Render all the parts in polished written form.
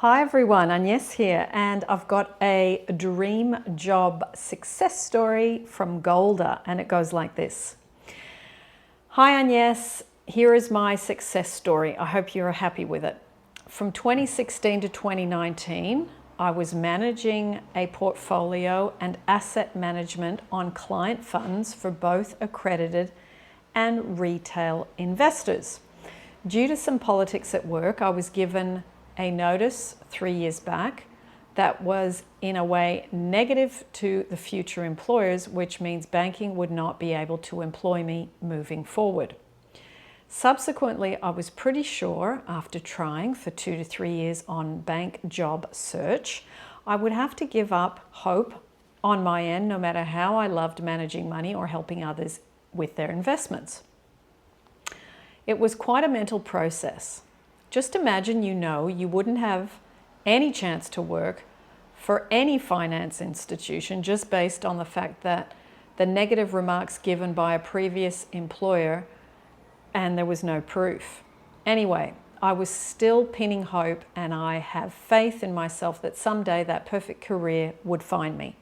Hi everyone, Agnes here, and I've got a dream job success story from Golda, and it goes like this. Hi Agnes, here is my success story. I hope you're happy with it. From 2016 to 2019, I was managing a portfolio and asset management on client funds for both accredited and retail investors. Due to some politics at work, I was given a notice 3 years back that was in a way negative to the future employers, which means banking would not be able to employ me moving forward. Subsequently, I was pretty sure after trying for 2 to 3 years on bank job search, I would have to give up hope on my end, no matter how I loved managing money or helping others with their investments. It was quite a mental process. Just imagine you wouldn't have any chance to work for any finance institution just based on the fact that the negative remarks given by a previous employer and there was no proof. Anyway, I was still pinning hope, and I have faith in myself that someday that perfect career would find me.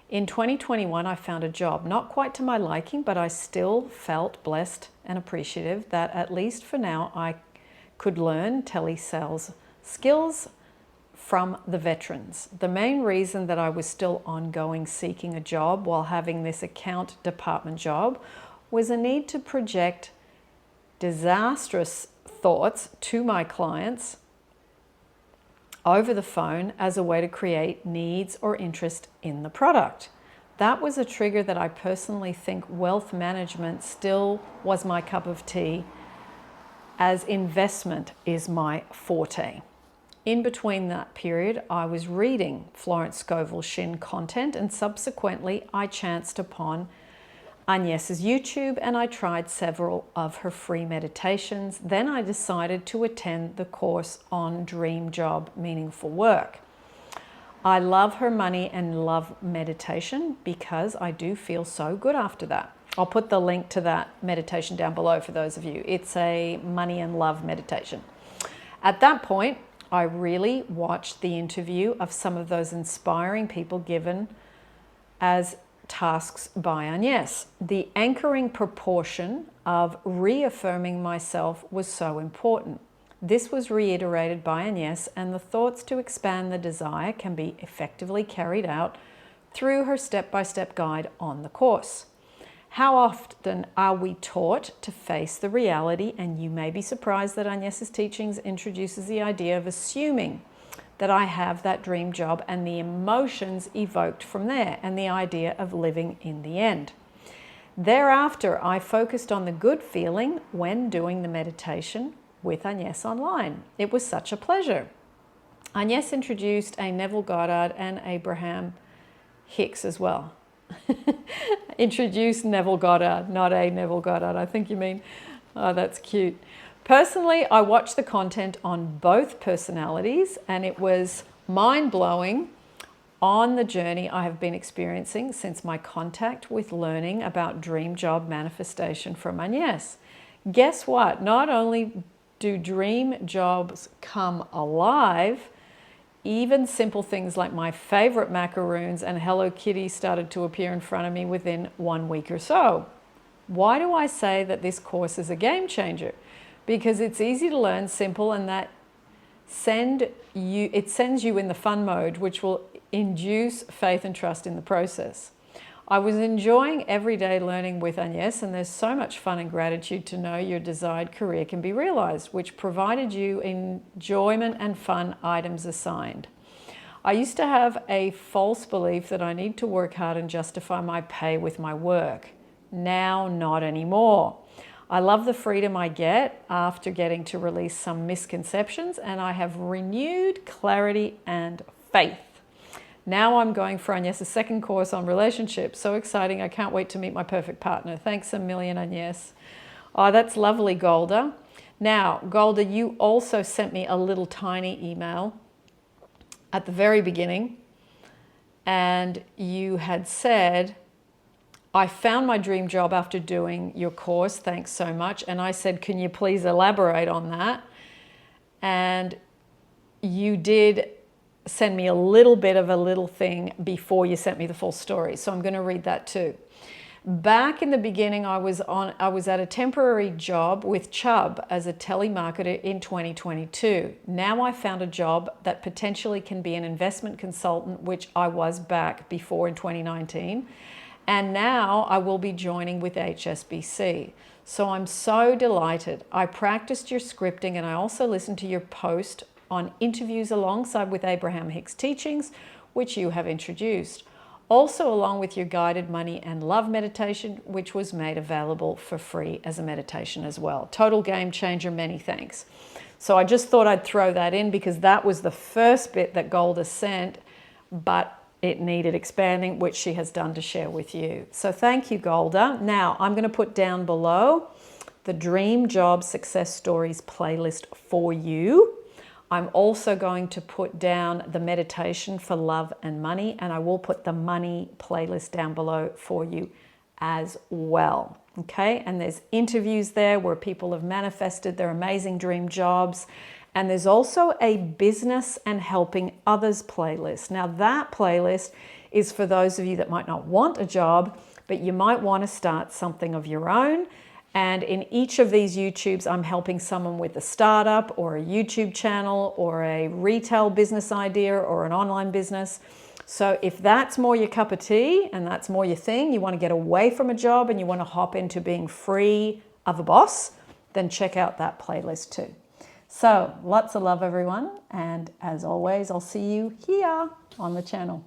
In 2021, I found a job, not quite to my liking, but I still felt blessed and appreciative that at least for now I could learn telesales skills from the veterans. The main reason that I was still ongoing seeking a job while having this account department job was a need to project disastrous thoughts to my clients over the phone as a way to create needs or interest in the product. That was a trigger that I personally think wealth management still was my cup of tea, as investment is my forte. In between that period, I was reading Florence Scovel Shinn content, and subsequently I chanced upon Agnes's YouTube and I tried several of her free meditations. Then I decided to attend the course on Dream Job Meaningful Work. I love her money and love meditation because I do feel so good after that. I'll put the link to that meditation down below for those of you. It's a money and love meditation. At that point, I really watched the interview of some of those inspiring people given as tasks by Agnes. The anchoring proportion of reaffirming myself was so important. This was reiterated by Agnes, and the thoughts to expand the desire can be effectively carried out through her step-by-step guide on the course. How often are we taught to face the reality? And you may be surprised that Agnes's teachings introduces the idea of assuming that I have that dream job and the emotions evoked from there, and the idea of living in the end. Thereafter, I focused on the good feeling when doing the meditation with Agnes online. It was such a pleasure. Agnes introduced a Neville Goddard and Abraham Hicks as well. Introduced Neville Goddard, not a Neville Goddard, I think you mean. Oh, that's cute. Personally, I watched the content on both personalities, and it was mind-blowing on the journey I have been experiencing since my contact with learning about dream job manifestation from Agnes. Guess what? Not only do dream jobs come alive, even simple things like my favorite macaroons and Hello Kitty started to appear in front of me within 1 week or so. Why do I say that this course is a game changer? Because it's easy to learn, simple, and that it sends you in the fun mode, which will induce faith and trust in the process. I was enjoying everyday learning with Agnes, and there's so much fun and gratitude to know your desired career can be realized, which provided you enjoyment and fun items assigned. I used to have a false belief that I need to work hard and justify my pay with my work. Now, not anymore. I love the freedom I get after getting to release some misconceptions, and I have renewed clarity and faith. Now I'm going for Agnes's second course on relationships. So exciting. I can't wait to meet my perfect partner. Thanks a million, Agnes. Oh, that's lovely, Golda. Now, Golda, you also sent me a little tiny email at the very beginning, and you had said, I found my dream job after doing your course. Thanks so much. And I said, can you please elaborate on that? And you did send me a little bit of a little thing before you sent me the full story. So I'm going to read that too. Back in the beginning, I was at a temporary job with Chubb as a telemarketer in 2022. Now I found a job that potentially can be an investment consultant, which I was back before in 2019. And now I will be joining with HSBC. So I'm so delighted. I practiced your scripting and I also listened to your post on interviews alongside with Abraham Hicks' teachings, which you have introduced. Also along with your guided money and love meditation, which was made available for free as a meditation as well. Total game changer, many thanks. So I just thought I'd throw that in because that was the first bit that Golda sent, but it needed expanding, which she has done to share with you. So thank you, Golda. Now I'm going to put down below the Dream Job Success Stories playlist for you. I'm also going to put down the meditation for love and money, and I will put the money playlist down below for you as well. Okay, and there's interviews there where people have manifested their amazing dream jobs. And there's also a business and helping others playlist. Now that playlist is for those of you that might not want a job, but you might want to start something of your own. And in each of these YouTubes, I'm helping someone with a startup or a YouTube channel or a retail business idea or an online business. So if that's more your cup of tea and that's more your thing, you want to get away from a job and you want to hop into being free of a boss, then check out that playlist too. So lots of love, everyone. And as always, I'll see you here on the channel.